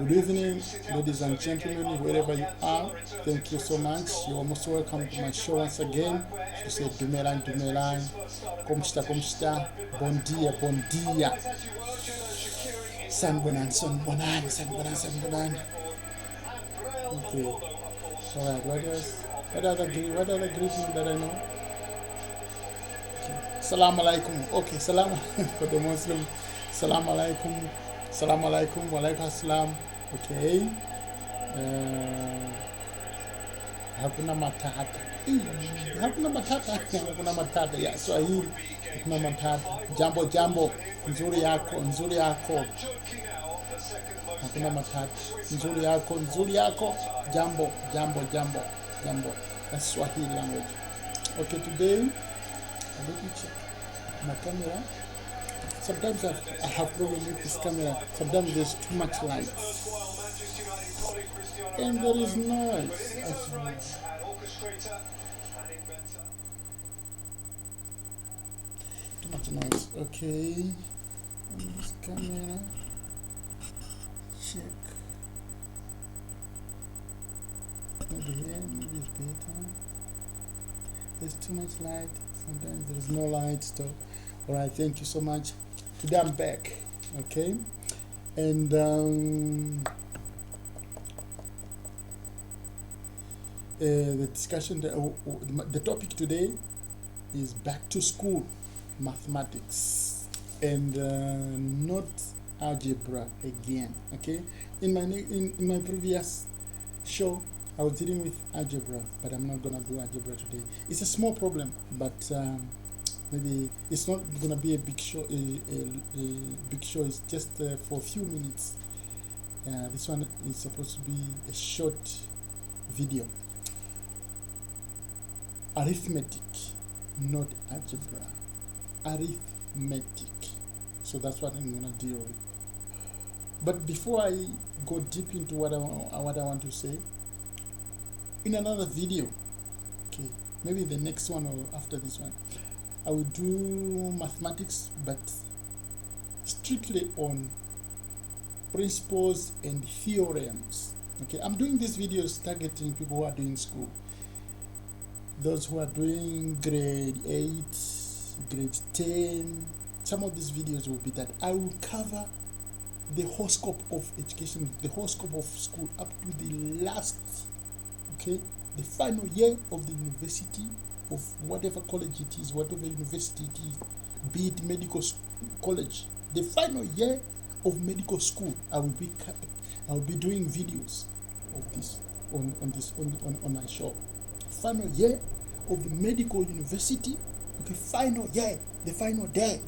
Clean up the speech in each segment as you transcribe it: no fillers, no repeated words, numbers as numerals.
Good evening, ladies and gentlemen, wherever you are. Thank you so much. You're most welcome to my show once again. She said, Dumelan, Dumelan, como está? Bon dia, bon dia. San Bonan, San Bonan, San Bonan, San Bonan. Okay. Alright, what else? What other greeting that I know? Okay. Salam alaikum. Okay, salam for the Muslim. Salam alaikum. Salam alaikum. Wa alaikum assalam. Okay. Hakuna matata. Hakuna matata. Hakuna matata. Ya Swahili. Hakuna matata. Jambo jambo. Nzuri yako. Nzuri yako. Hakuna matata. Nzuri yako. Nzuri yako. Jambo. Jambo. Jambo. Jambo. That's Swahili language. Okay, today, let me check my camera. Sometimes I have problem with this camera. Sometimes there's too much light. And there is noise as well. Too much noise. Okay. And this camera. Check. Maybe here, maybe it's better. There's too much light. Sometimes there's no light. So, alright, thank you so much. Today I'm back. Okay. And the discussion, the topic today is back to school mathematics and not algebra again. Okay, in my previous show I was dealing with algebra, but I'm not gonna do algebra today. It's a small problem, but maybe it's not gonna be a big show. A big show is just for a few minutes. This one is supposed to be a short video. Arithmetic, not algebra. Arithmetic. So that's what I'm gonna deal with. But before I go deep into what I want to say, in another video, okay, maybe the next one or after this one, I will do mathematics, but strictly on principles and theorems. Okay, I'm doing these videos targeting people who are doing school. Those who are doing grade 8, grade 10, some of these videos will be that I will cover the whole scope of education, the whole scope of school up to the last, okay, the final year of the university, of whatever college it is, whatever university it is, be it medical college, the final year of medical school, I will be doing videos of this on my show. Final year of the medical university, okay, final year, the final day,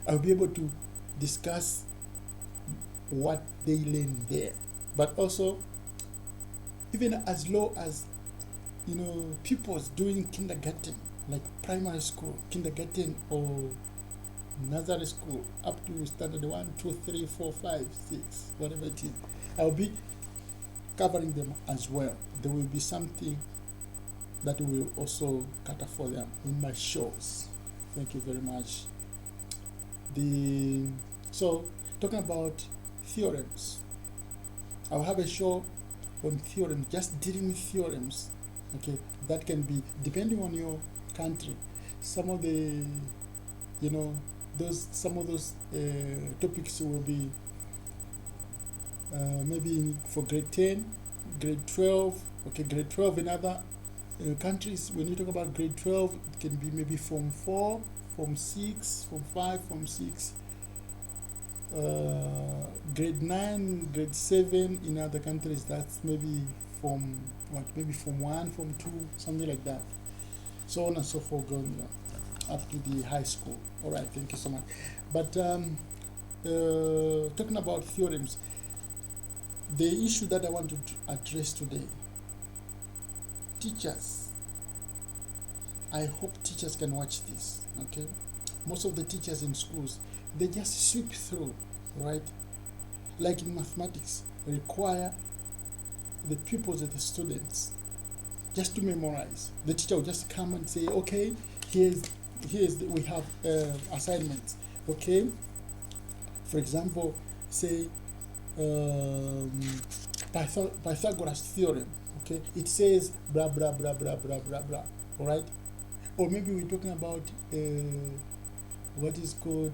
I'll be able to discuss what they learn there. But also, even as low as, pupils doing kindergarten, like primary school, kindergarten or nursery school, up to standard 1, 2, 3, 4, 5, 6, whatever it is, I'll be covering them as well. There will be something that will also cater for them in my shows. Thank you very much. So talking about theorems, I'll have a show on theorems, just dealing with theorems. Okay, that can be depending on your country. Some of the, some of those topics will be maybe for grade 10, grade 12. Okay, grade 12 in other countries. When you talk about grade 12, it can be maybe Form 4, Form 6, Form 5, Form 6. Grade 9, grade 7 in other countries, that's maybe Form 1, Form 2, something like that. So on and so forth, going up to the high school. All right, thank you so much. But talking about theorems, the issue that I want to address today, teachers, I hope teachers can watch this, okay? Most of the teachers in schools, they just sweep through, right? Like in mathematics, require the pupils and the students just to memorize. The teacher will just come and say, okay, we have assignments, okay? For example, say um, Pythagoras theorem. Okay, it says blah blah blah blah blah blah blah. All right, or maybe we're talking about what is called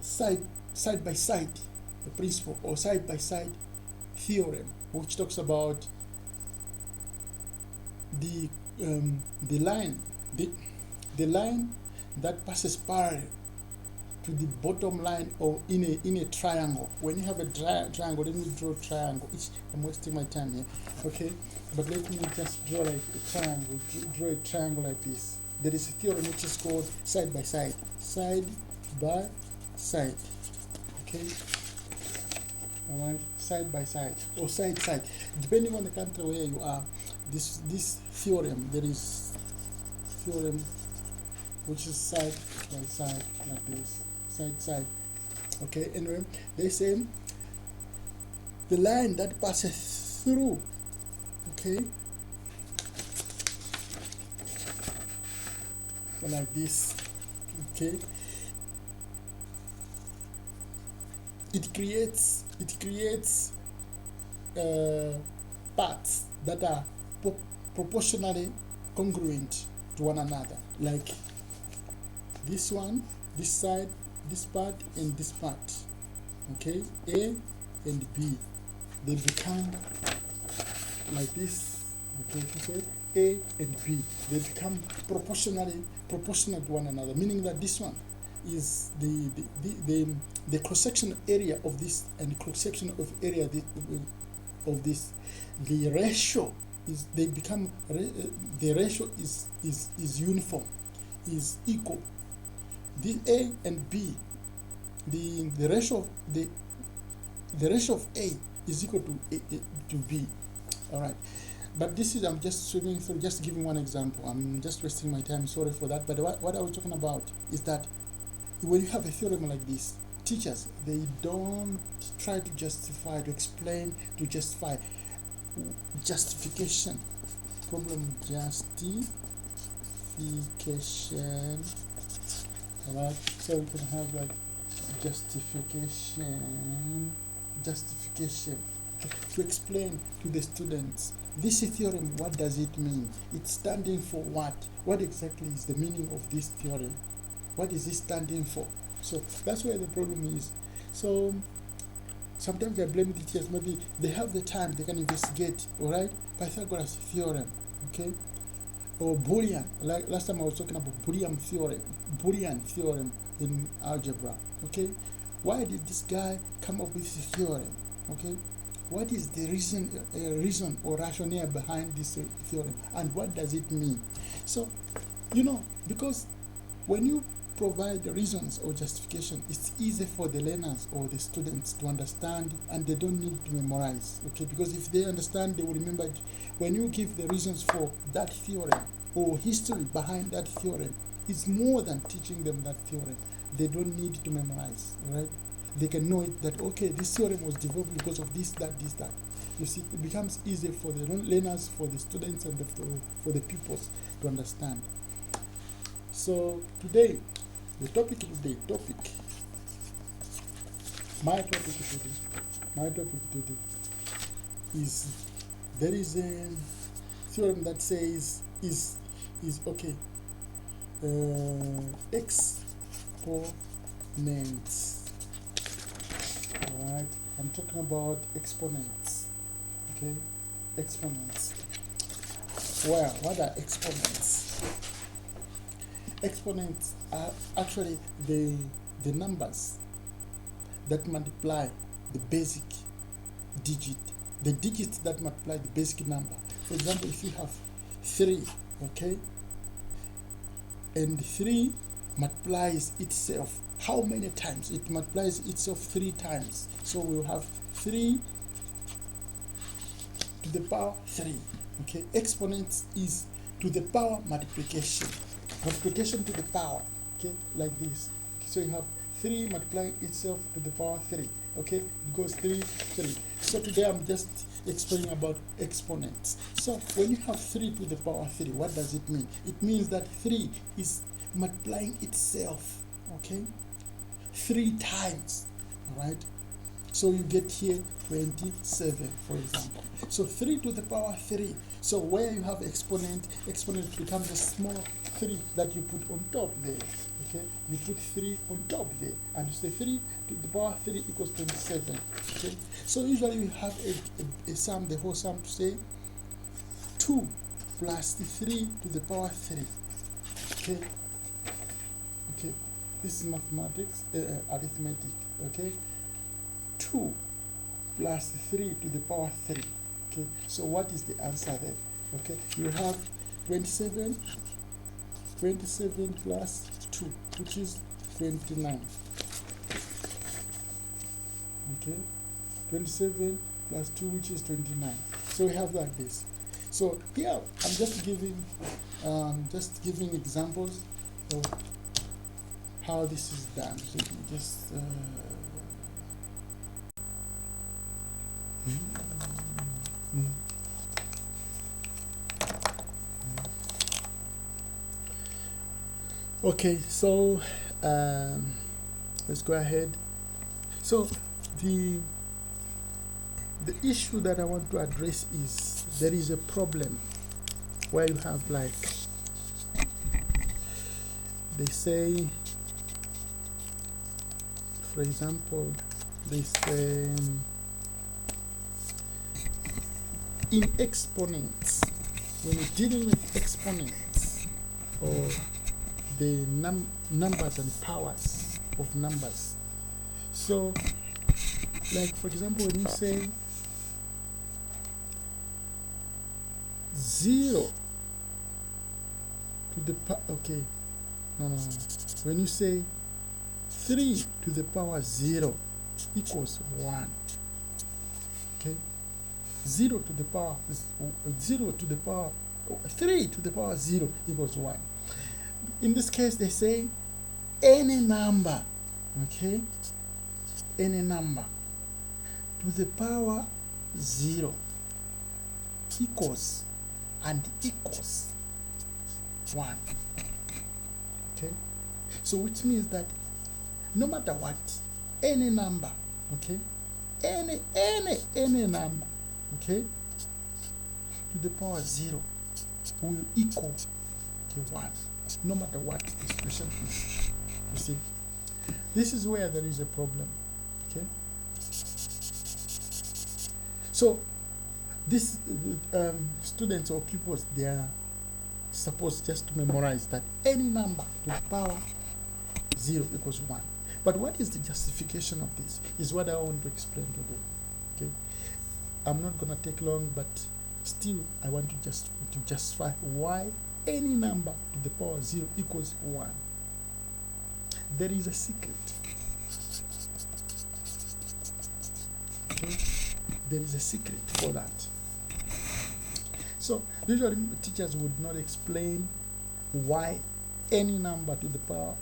side side by side principle, or side by side theorem, which talks about the um, the line the, the line that passes parallel to the bottom line or in a triangle. When you have a triangle, let me draw a triangle. I'm wasting my time here. Okay, but let me just draw like a triangle. Draw a triangle like this. There is a theorem which is called side by side. Side by side. Okay. Alright, side by side or side side, depending on the country where you are. This theorem, there is theorem which is side by side like this, side side. Okay, anyway, they say the line that passes through, okay, like this, okay, it creates parts that are proportionally congruent to one another, like this one, this side, this part, and this part. Okay, A and B, they become like this. Okay, so A and B, they become proportional to one another, meaning that this one is the cross-section area of this and cross-section of area of this. The ratio is, they become the ratio is uniform, is equal. The A and B, the ratio of A is equal to B. All right, but this is, I'm just swimming through, just giving one example. I'm just wasting my time, sorry for that. But what I was talking about is that when you have a theorem like this, teachers, they don't try to justify, to explain, to justify. Justification, problem justification. Alright, so we can have like justification, to explain to the students this theorem, what does it mean? It's standing for what? What exactly is the meaning of this theorem? What is it standing for? So that's where the problem is. So sometimes I blame the teachers. Maybe they have the time, they can investigate. All right, Pythagoras theorem, okay, or Boolean. Like last time I was talking about Boolean theorem in algebra. Okay, why did this guy come up with this theorem? Okay, what is the reason or rationale behind this theorem, and what does it mean? So, because when you provide the reasons or justification, it's easy for the learners or the students to understand, and they don't need to memorize. Okay, because if they understand, they will remember it. When you give the reasons for that theorem or history behind that theorem, it's more than teaching them that theorem. They don't need to memorize, right? They can know it, that okay, this theorem was developed because of this, that, this, that. You see, it becomes easier for the learners, for the students, and for the pupils to understand. So today, my topic today is, there is a theorem that says is okay, exponents. Alright, I'm talking about exponents. Okay, exponents. Well, what are exponents? Exponents are actually the numbers that multiply the basic digit, the digits that multiply the basic number. For example, if you have 3, okay, and 3 multiplies itself, how many times? It multiplies itself 3 times. So we'll have 3 to the power 3. Okay, exponents is to the power multiplication to the power, okay, like this. So you have 3 multiplying itself to the power 3, okay, it goes 3. So today I'm just explaining about exponents. So when you have 3 to the power 3, what does it mean? It means that 3 is multiplying itself, okay, 3 times, all right? So you get here 27, for example. So 3 to the power 3. So where you have exponent becomes a small 3 that you put on top there. Okay, you put 3 on top there, and you say 3 to the power 3 equals 27. Okay, so usually you have a sum, the whole sum, to say 2 plus the 3 to the power 3. Okay, okay, this is mathematics, arithmetic. Okay, 2 plus 3 to the power 3. Okay, so what is the answer then? Okay, you have 27 plus 2, which is 29. Okay, 27 plus 2, which is 29. So we have like this. So here I'm just giving examples of how this is done. So let me just okay, so let's go ahead. So the issue that I want to address is there is a problem where you have, like, they say, for example, they say in exponents, when you're dealing with exponents or the numbers and powers of numbers. So, like, for example, when you say 0 to the power, okay, no. When you say 3 to the power 0 equals 1, okay, 0 to the power 0 to the power 3 to the power 0 equals 1. In this case, they say any number, okay, any number to the power 0 equals 1. Okay, so which means that no matter what, any number, okay, any number, okay, to the power 0 will equal to 1, no matter what the expression is. You see, this is where there is a problem. Okay, so this students or pupils, they are supposed just to memorize that any number to the power 0 equals 1. But what is the justification of this is what I want to explain today. Okay, I'm not going to take long, but still I want to justify why any number to the power 0 equals 1. There is a secret. Okay, there is a secret for that. So usually teachers would not explain why any number to the power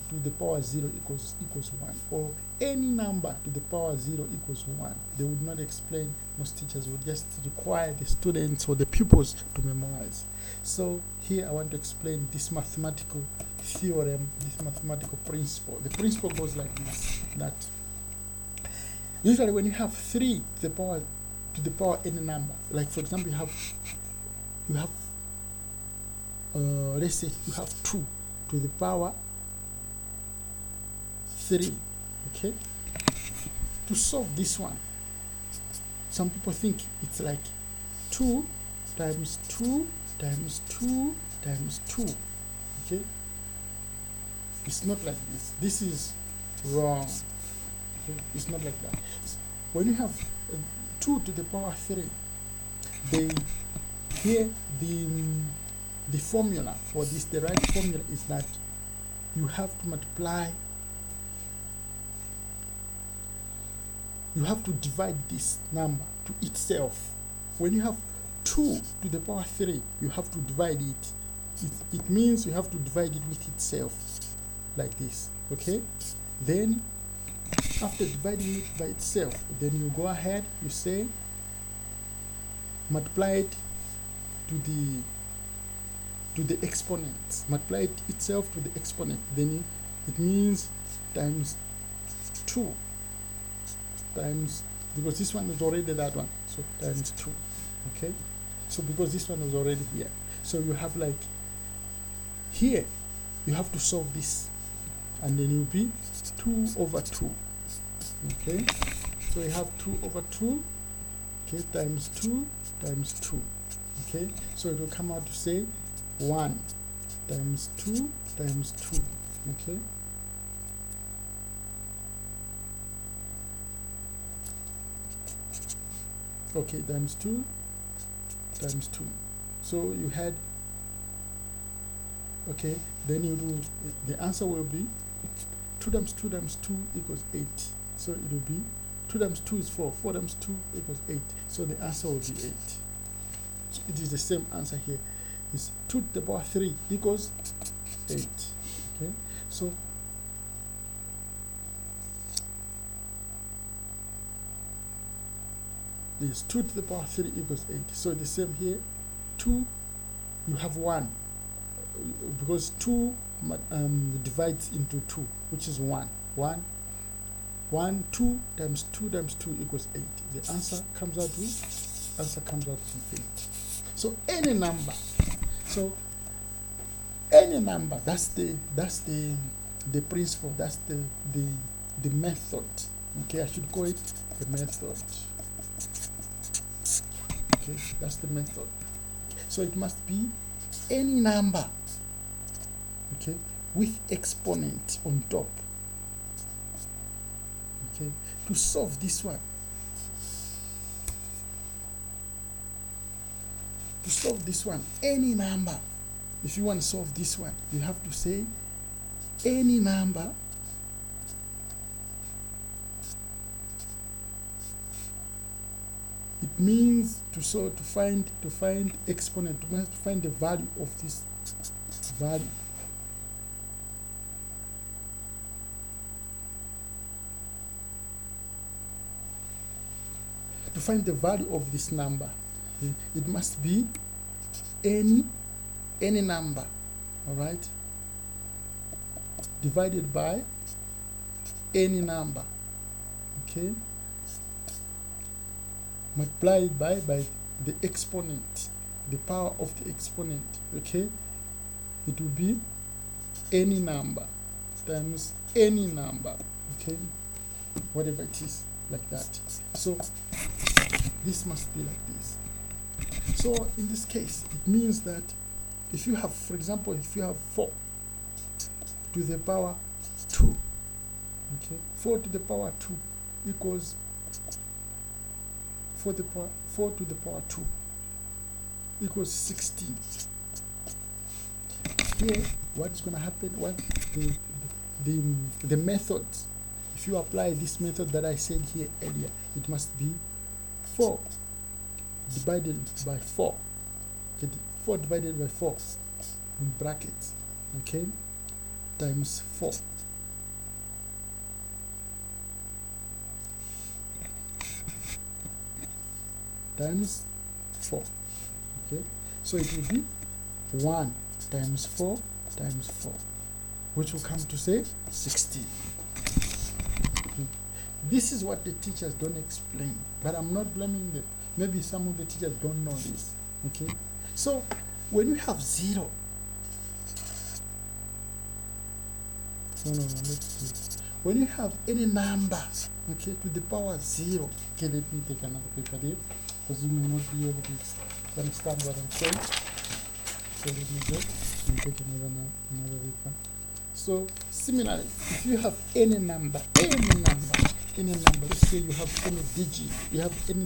0 equals 1, or any number to the power 0 equals 1. They would not explain. Most teachers would just require the students or the pupils to memorize. So here I want to explain this mathematical theorem, this mathematical principle. The principle goes like this: that usually when you have 3 to the power any number, like for example you have let's say you have 2 to the power 3. Okay, to solve this one, some people think it's like 2 times 2 times 2 times 2. Okay, it's not like this. This is wrong. Okay? It's not like that. When you have 2 to the power 3, here the formula for this, the right formula is that you have to multiply, you have to divide this number to itself. When you have 2 to the power 3, you have to divide it. It means you have to divide it with itself, like this. Okay, then after dividing it by itself, then you go ahead, you say multiply it to the exponent, multiply it itself to the exponent, then it means times 2 times, because this one is already that one, so times 2. Okay, so because this one was already here, so you have like here you have to solve this, and then you'll be 2 over 2. Okay, so you have 2 over 2, okay, times 2 times 2. Okay, so it will come out to say 1 times 2 times 2. Okay, okay, times 2 times 2. So you had, okay, then you do, the answer will be 2 times 2 times 2 equals 8. So it will be 2 times 2 is 4, 4 times 2 equals 8. So the answer will be 8. So it is the same answer here. It's 2 to the power 3 equals 8. Okay, so this 2 to the power 3 equals 8. So the same here, 2, you have 1, because 2 divides into 2, which is 1. 2 times 2 times 2 equals 8. The answer comes out with 8. So any number, that's the principle, that's the method. Okay, I should call it the method. Okay, that's the method. So it must be any number, okay, with exponent on top. Okay, to solve this one, any number, if you want to solve this one, you have to say any number it means to find exponent, to find the value of this value. To find the value of this number, it must be any number, all right, divided by any number, okay, multiplied by the exponent, the power of the exponent. Okay, it will be any number times any number, okay, whatever it is, like that. So this must be like this. So in this case, it means that if you have, for example, if you have 4 to the power 2, okay, 4 to the power 2 equals 4 to the power 2 equals 16. Here, what is going to happen? What the method? If you apply this method that I said here earlier, it must be 4 divided by 4. Okay, 4 divided by 4 in brackets, okay, times 4. Times 4. Okay, so it will be 1 times 4 times 4, which will come to say 16. This is what the teachers don't explain, but I'm not blaming them. Maybe some of the teachers don't know this. Okay, so when we have 0, let's see. When you have any number, okay, to the power 0, okay, let me take another paper there, because you may not be able to understand what I'm saying. So let me go and take another paper. So similarly, if you have any number, let's say you have any digit, you have any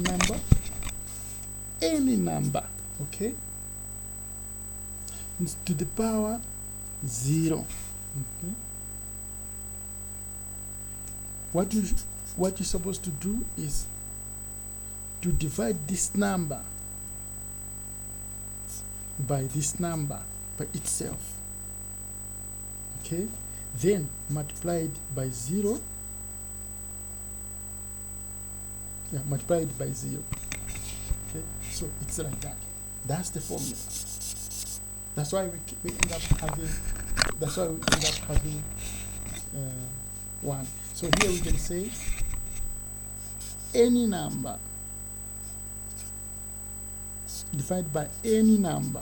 number, okay, it's to the power 0, okay. What you're supposed to do is to divide this number by this number by itself, okay, then multiply it by 0, multiplied by 0. Okay, so it's like that. That's the formula. That's why we end up having 1. So here we can say any number divided by any number,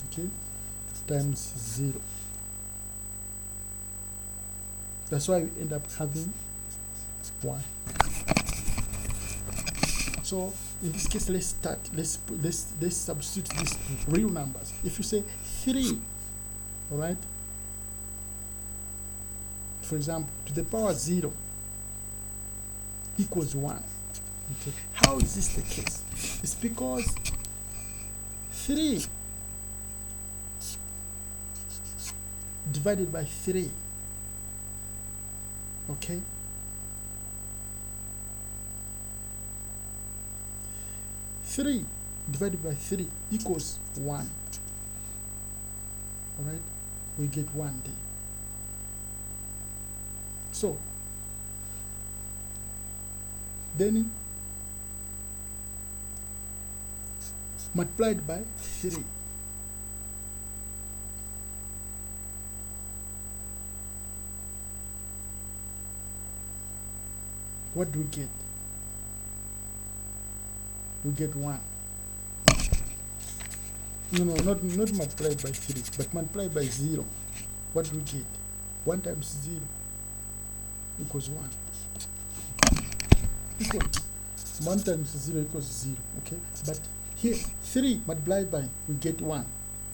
okay, times 0. That's why we end up having 1. So in this case, let's start. Let's substitute these real numbers. If you say 3, all right, for example, to the power 0 equals 1. Okay, how is this the case? It's because 3 divided by 3, okay, 3 divided by 3 equals 1. All right, we get 1 there. So then multiplied by 3. What do we get? We get 1. No, not multiplied by 3, but multiplied by 0. What do we get? 1 times 0 equals 1. Equal 1 times 0 equals 0. Okay, but here 3 multiplied by, we get 1.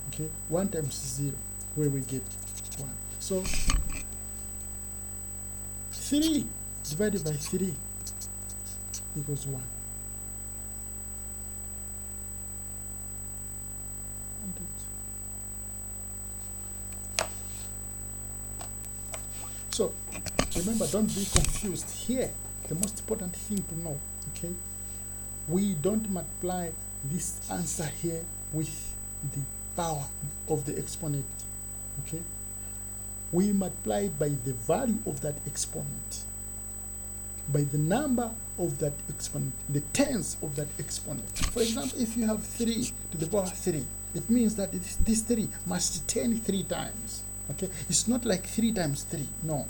Okay, 1 times 0, where we get 1. So 3 divided by 3 equals 1. So remember, don't be confused here. The most important thing to know, okay, we don't multiply this answer here with the power of the exponent, okay. We multiply it by the value of that exponent, by the number of that exponent, the tens of that exponent. For example, if you have 3 to the power 3, it means that this 3 must turn 3 times. Okay, it's not like 3 times 3. No.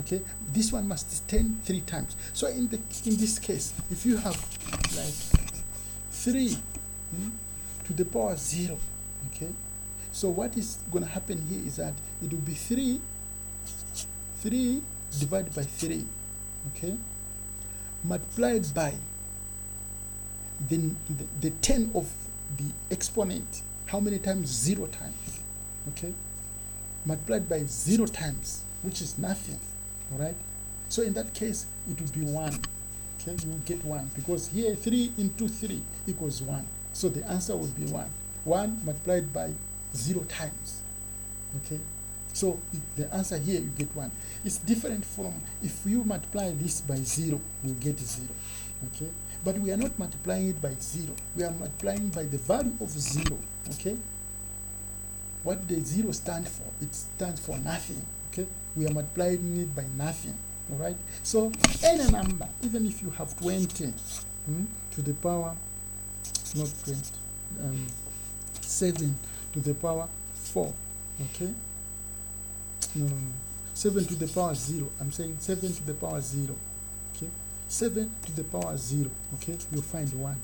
Okay, this one must turn 3 times. So in this case, if you have like 3 to the power 0, okay, so what is going to happen here is that it will be 3 divided by 3, okay, multiplied by the 10 of the exponent. How many times? 0 times. Okay, multiplied by 0 times, which is nothing. All right, so in that case it will be 1. Okay, you will get 1 because here 3 into 3 equals 1. So the answer will be 1. 1 multiplied by 0 times. Okay, so the answer here you get 1. It's different from if you multiply this by 0, you get 0. Okay, but we are not multiplying it by 0. We are multiplying by the value of 0. Okay, what the 0 stands for? It stands for nothing. Okay, we are multiplying it by nothing. All right, so any number, even if you have 20 to the power, not 20, 7 to the power 4. Okay, no, 7 to the power 0. I'm saying 7 to the power 0. Okay, 7 to the power 0. Okay, you'll find 1.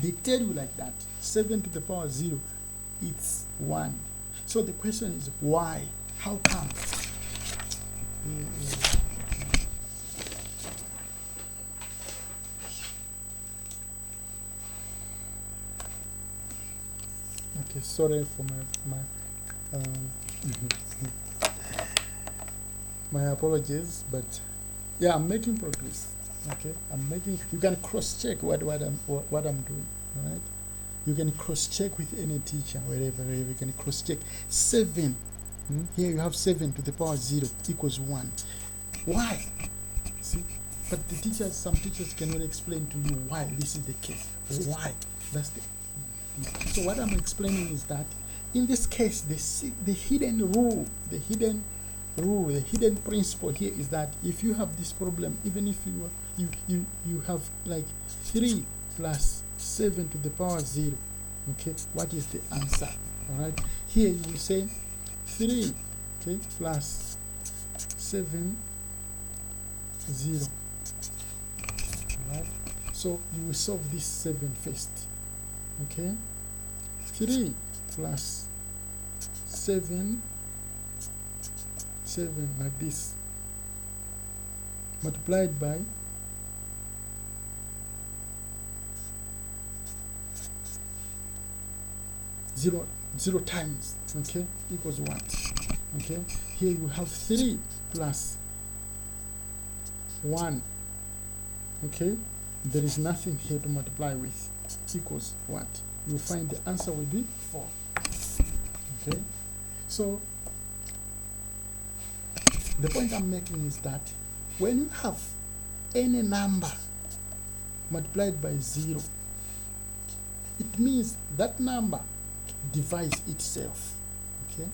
They tell you like that. 7 to the power 0, it's 1. So the question is why? How come? Okay, sorry for my apologies, but yeah, I'm making progress. Okay, you can cross-check what I'm doing. All right, you can cross-check with any teacher wherever you can cross-check. 7 here you have 7 to the power 0 equals 1. Why? See, but some teachers cannot explain to you why this is the case. Why? That's the. So what I'm explaining is that in this case, the hidden rule, the hidden principle here is that if you have this problem, even if you have like 3 plus 7 to the power 0, okay, what is the answer? All right, here you will say 3, okay, plus 7, 0. Right? So you will solve this 7 first. Okay? 3 plus 7, 7 like this, multiplied by 0 times, okay, equals what? Okay, here you have 3 plus 1, okay, there is nothing here to multiply with, equals what? You will find the answer will be 4. Okay, so the point I'm making is that when you have any number multiplied by 0, it means that number divides itself, okay,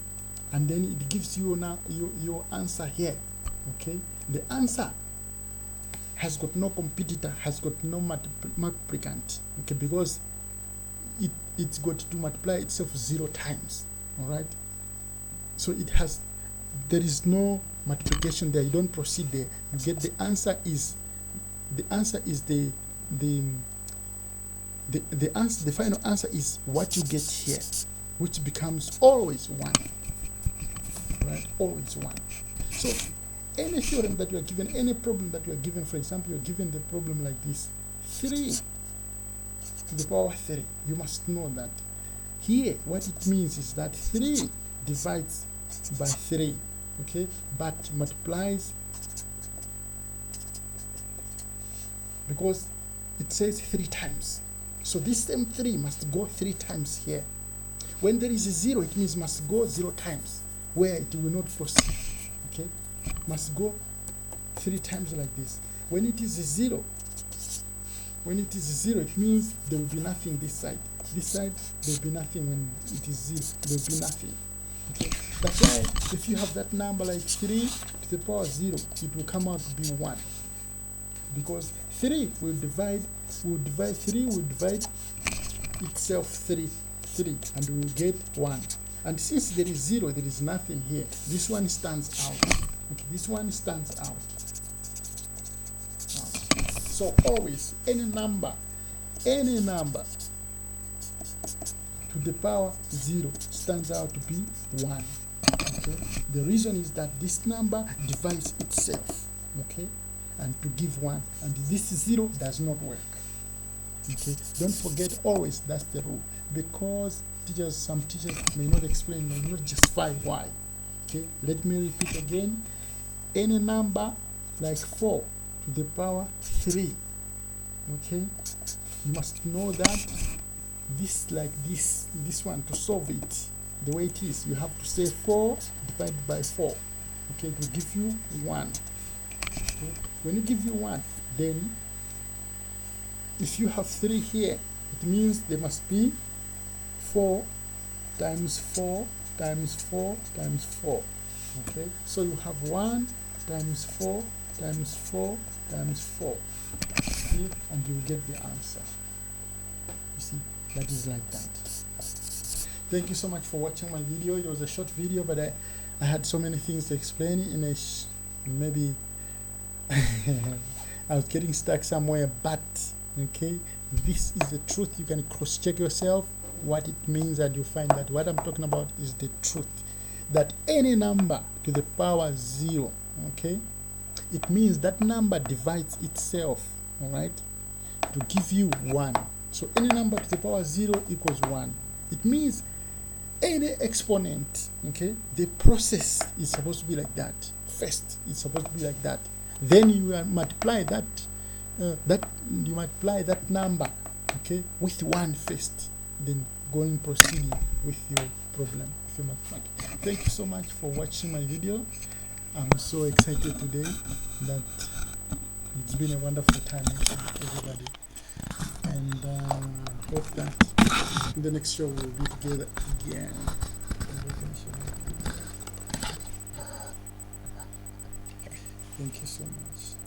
and then it gives you now your answer here. Okay, the answer has got no competitor, has got no multiplicand, okay, because it's got to multiply itself 0 times. All right, so there is no multiplication there. You don't proceed there. You get the answer is the final answer is what you get here, which becomes always 1. Right? Always 1. So any theorem that you are given, any problem that you are given, for example, you are given the problem like this, 3 to the power 3, you must know that here what it means is that 3 divides by 3, okay, but multiplies, because it says 3 times. So this same 3 must go 3 times here. When there is a 0, it means must go 0 times, where it will not proceed. Okay, must go 3 times like this. When it is a 0, it means there will be nothing this side. This side there will be nothing. When it is 0, there will be nothing. Okay, that's why if you have that number like 3 to the power 0, it will come out to be 1. Because 3 will divide itself 3, and we will get 1. And since there is 0, there is nothing here. This one stands out. Okay, this one stands out. So always any number to the power 0 stands out to be 1. Okay, the reason is that this number divides itself. Okay, and to give 1, and this 0 does not work. Okay, don't forget always that's the rule, because some teachers may not explain, may not justify why. Okay, let me repeat again. Any number like 4 to the power 3, okay, you must know that this one, to solve it the way it is, you have to say 4 divided by 4, okay, to give you 1. Okay. When you give you 1, then if you have 3 here, it means there must be 4 times 4 times 4 times 4. Okay, so you have 1 times 4 times 4 times 4. See, and you will get the answer. You see, that is like that. Thank you so much for watching my video. It was a short video, but I had so many things to explain in a maybe I was getting stuck somewhere, but okay, this is the truth. You can cross-check yourself what it means, and you find that what I'm talking about is the truth. That any number to the power 0, okay, it means that number divides itself, all right, to give you 1. So any number to the power 0 equals 1. It means any exponent, okay, the process is supposed to be like that. First, it's supposed to be like that. Then you multiply that number, okay, with 1 first, then proceeding with your problem, with your mathematics. Thank you so much for watching my video. I'm so excited today that it's been a wonderful time with everybody, and hope that in the next show we'll be together again. Thank you so much.